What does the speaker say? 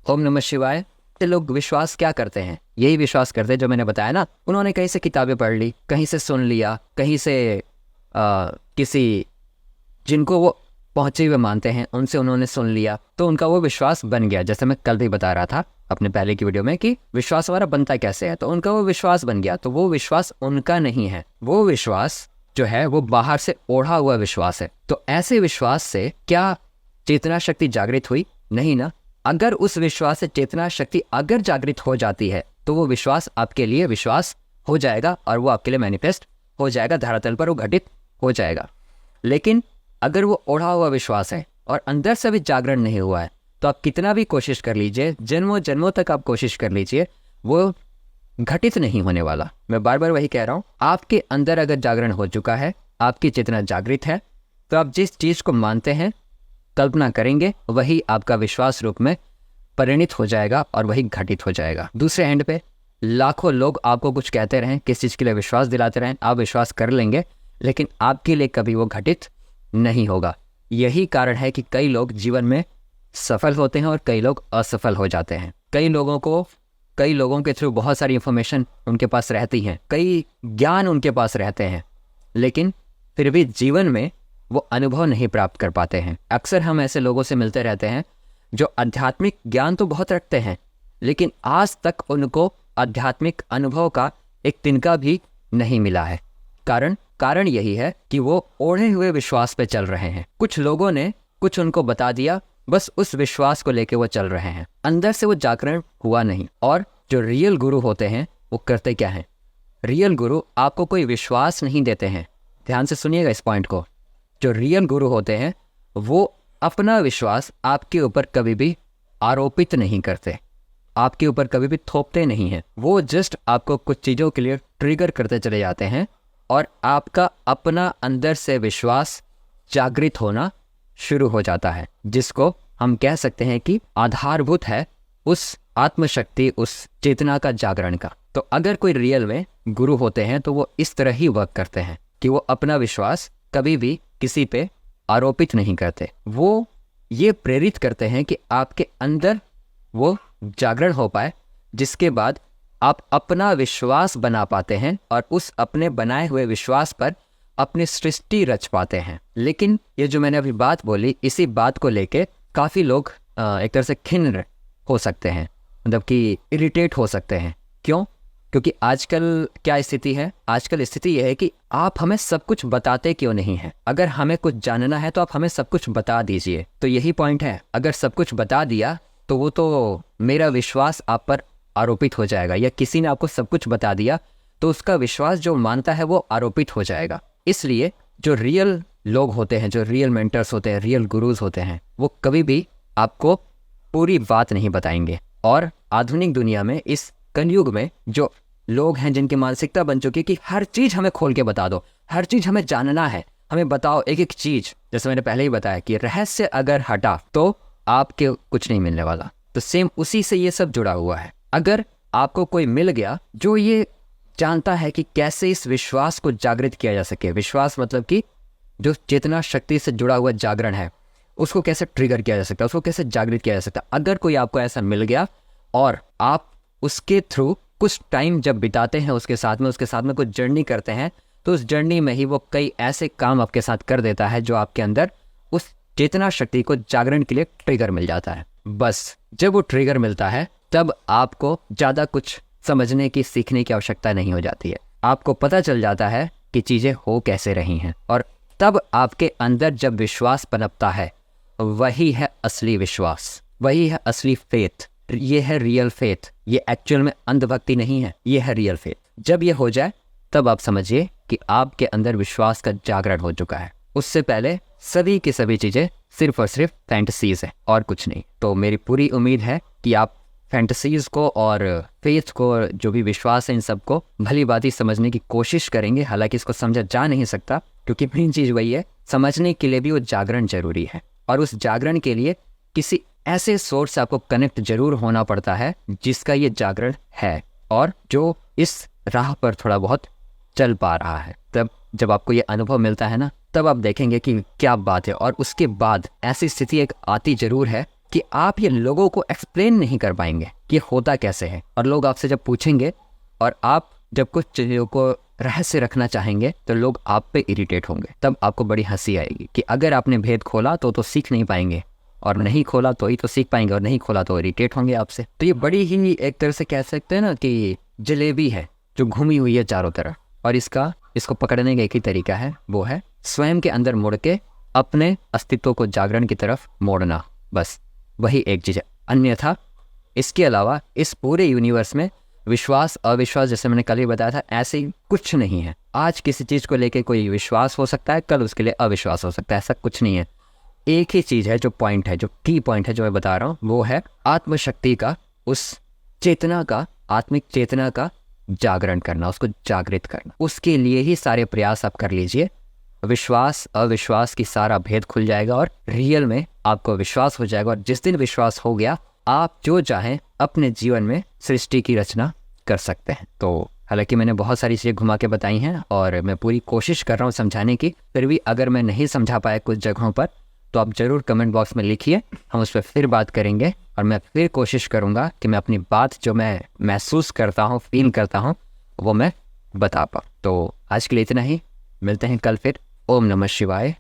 ओम नमः शिवाय। ये लोग विश्वास क्या करते हैं? यही विश्वास करते हैं जो मैंने बताया ना, उन्होंने कहीं से किताबें पढ़ ली, कहीं से सुन लिया, कहीं से किसी जिनको वो पहुँचे हुए मानते हैं उनसे उन्होंने सुन लिया, तो उनका वो विश्वास बन गया। जैसे मैं कल भी बता रहा था अपने पहले की वीडियो में कि विश्वास हमारा बनता कैसे है, तो उनका वो विश्वास बन गया। तो वो विश्वास उनका नहीं है, वो विश्वास जो है वो बाहर से ओढ़ा हुआ विश्वास है। तो ऐसे विश्वास से क्या चेतना शक्ति जागृत हुई? नहीं ना। अगर उस विश्वास से चेतना शक्ति अगर जागृत हो जाती है तो वो विश्वास आपके लिए विश्वास हो जाएगा और वो आपके लिए मैनिफेस्ट हो जाएगा, धरातल पर वो घटित हो जाएगा। लेकिन अगर वो ओढ़ा हुआ विश्वास है और अंदर से भी जागरण नहीं हुआ है, तो आप कितना भी कोशिश कर लीजिए, जन्मों जन्मों तक आप कोशिश कर लीजिए, वो घटित नहीं होने वाला। मैं बार बार वही कह रहा हूँ, आपके अंदर अगर जागरण हो चुका है, आपकी चेतना जागृत है, तो आप जिस चीज़ को मानते हैं, कल्पना करेंगे, वही आपका विश्वास रूप में परिणित हो जाएगा और वही घटित हो जाएगा। दूसरे एंड पे लाखों लोग आपको कुछ कहते रहें, किस चीज़ के लिए विश्वास दिलाते रहें, आप विश्वास कर लेंगे, लेकिन आपके लिए कभी वो घटित नहीं होगा। यही कारण है कि कई लोग जीवन में सफल होते हैं और कई लोग असफल हो जाते हैं। कई लोगों के थ्रू बहुत सारी इंफॉर्मेशन उनके पास रहती हैं, कई ज्ञान उनके पास रहते हैं, लेकिन फिर भी जीवन में वो अनुभव नहीं प्राप्त कर पाते हैं। अक्सर हम ऐसे लोगों से मिलते रहते हैं जो आध्यात्मिक ज्ञान तो बहुत रखते हैं, लेकिन आज तक उनको आध्यात्मिक अनुभव का एक तिनका भी नहीं मिला है। कारण यही है कि वो ओढ़े हुए विश्वास पे चल रहे हैं। कुछ लोगों ने कुछ उनको बता दिया, बस उस विश्वास को लेके वो चल रहे हैं, अंदर से वो जागरण हुआ नहीं। और जो रियल गुरु होते हैं वो करते क्या हैं? रियल गुरु आपको कोई विश्वास नहीं देते हैं। ध्यान से सुनिएगा इस पॉइंट को। जो रियल गुरु होते हैं वो अपना विश्वास आपके ऊपर कभी भी आरोपित नहीं करते, आपके ऊपर कभी भी थोपते नहीं हैं। वो जस्ट आपको कुछ चीज़ों के लिए ट्रिगर करते चले जाते हैं और आपका अपना अंदर से विश्वास जागृत होना शुरू हो जाता है, जिसको हम कह सकते हैं कि आधारभूत है उस आत्मशक्ति, उस चेतना का जागरण का। तो अगर कोई रियल में गुरु होते हैं तो वो इस तरह ही वर्क करते हैं कि वो अपना विश्वास कभी भी किसी पे आरोपित नहीं करते। वो ये प्रेरित करते हैं कि आपके अंदर वो जागरण हो पाए, जिसके बाद आप अपना विश्वास बना पाते हैं और उस अपने बनाए हुए विश्वास पर अपनी सृष्टि रच पाते हैं। लेकिन ये जो मैंने अभी बात बोली, इसी बात को लेके काफ़ी लोग एक तरह से खिन्न हो सकते हैं, मतलब कि इरिटेट हो सकते हैं। क्यों? क्योंकि आजकल क्या स्थिति है? आजकल स्थिति यह है कि आप हमें सब कुछ बताते क्यों नहीं हैं? अगर हमें कुछ जानना है तो आप हमें सब कुछ बता दीजिए। तो यही पॉइंट है, अगर सब कुछ बता दिया तो वो तो मेरा विश्वास आप पर आरोपित हो जाएगा, या किसी ने आपको सब कुछ बता दिया तो उसका विश्वास जो मानता है वो आरोपित हो जाएगा। इसलिए जो रियल लोग होते हैं, जो रियल मेंटर्स होते हैं, रियल गुरुज होते हैं, वो कभी भी आपको पूरी बात नहीं बताएंगे। और आधुनिक दुनिया में, इस कलयुग में, जो लोग हैं जिनकी मानसिकता बन चुकी है कि हर चीज़ हमें खोल के बता दो, हर चीज़ हमें जानना है, हमें बताओ एक एक चीज़। जैसे मैंने पहले ही बताया कि रहस्य अगर हटा तो आपके कुछ नहीं मिलने वाला। तो सेम उसी से ये सब जुड़ा हुआ है। अगर आपको कोई मिल गया जो ये जानता है कि कैसे इस विश्वास को जागृत किया जा सके, विश्वास मतलब कि जो चेतना शक्ति से जुड़ा हुआ जागरण है, उसको कैसे ट्रिगर किया जा सकता है, उसको कैसे जागृत किया जा सकता है, अगर कोई आपको ऐसा मिल गया और आप उसके थ्रू कुछ टाइम जब बिताते हैं, उसके साथ में कुछ जर्नी करते हैं, तो उस जर्नी में ही वो कई ऐसे काम आपके साथ कर देता है जो आपके अंदर उस चेतना शक्ति को जागरण के लिए ट्रिगर मिल जाता है। बस जब वो ट्रिगर मिलता है तब आपको ज़्यादा कुछ समझने की, सीखने की आवश्यकता नहीं हो जाती है। आपको पता चल जाता है कि चीज़ें हो कैसे रही हैं, और तब आपके अंदर जब विश्वास पनपता है, वही है असली विश्वास, वही है असली फेथ। ये है रियल फेथ। ये एक्चुअल में अंधभक्ति नहीं है, ये है रियल फेथ। जब ये हो जाए तब आप समझिए कि आपके अंदर विश्वास का जागरण हो चुका है। उससे पहले सभी की सभी चीज़ें सिर्फ और सिर्फ फैंटेसीज है और कुछ नहीं। तो मेरी पूरी उम्मीद है कि आप फैंटेसीज को और फेथ को, जो भी विश्वास है, इन सब को भली भांति समझने की कोशिश करेंगे। हालांकि इसको समझा जा नहीं सकता, क्योंकि मेन चीज़ वही है, समझने के लिए भी वो जागरण जरूरी है, और उस जागरण के लिए किसी ऐसे सोर्स से आपको कनेक्ट जरूर होना पड़ता है जिसका ये जागरण है और जो इस राह पर थोड़ा बहुत चल पा रहा है। तब जब आपको ये अनुभव मिलता है ना, तब आप देखेंगे कि क्या बात है। और उसके बाद ऐसी स्थिति एक आती जरूर है कि आप ये लोगों को एक्सप्लेन नहीं कर पाएंगे कि होता कैसे है। और लोग आपसे जब पूछेंगे और आप जब कुछ चीज़ों को रहस्य रखना चाहेंगे तो लोग आप पे इरिटेट होंगे। तब आपको बड़ी हंसी आएगी कि अगर आपने भेद खोला तो सीख नहीं पाएंगे, और नहीं खोला तो ही तो सीख पाएंगे, और नहीं खोला तो इरिटेट होंगे आपसे। तो ये बड़ी ही एक तरह से कह सकते हैं ना कि जलेबी है जो घूमी हुई है चारों तरफ, और इसको पकड़ने का एक ही तरीका है, वो है स्वयं के अंदर मुड़ के अपने अस्तित्व को जागरण की तरफ मोड़ना। बस वही एक चीज़ है। अन्यथा इसके अलावा इस पूरे यूनिवर्स में विश्वास अविश्वास, जैसे मैंने कल ही बताया था, ऐसे ही कुछ नहीं है। आज किसी चीज़ को लेके कोई विश्वास हो सकता है, कल उसके लिए अविश्वास हो सकता है, ऐसा कुछ नहीं है। एक ही चीज़ है जो पॉइंट है, जो की पॉइंट है जो मैं बता रहा हूँ, वो है आत्मशक्ति का, उस चेतना का, आत्मिक चेतना का जागरण करना, उसको जागृत करना। उसके लिए ही सारे प्रयास आप कर लीजिए। विश्वास अविश्वास की सारा भेद खुल जाएगा और रियल में आपको विश्वास हो जाएगा। और जिस दिन विश्वास हो गया, आप जो चाहें अपने जीवन में सृष्टि की रचना कर सकते हैं। तो हालांकि मैंने बहुत सारी चीज़ें घुमा के बताई हैं और मैं पूरी कोशिश कर रहा हूँ समझाने की, फिर भी अगर मैं नहीं समझा पाया कुछ जगहों पर तो आप ज़रूर कमेंट बॉक्स में लिखिए, हम उस पर फिर बात करेंगे। और मैं फिर कोशिश करूँगा कि मैं अपनी बात जो मैं महसूस करता हूँ, फील करता हूँ, वो मैं बता पाऊँ। तो आज के लिए इतना ही, मिलते हैं कल फिर। ओम नमः शिवाय।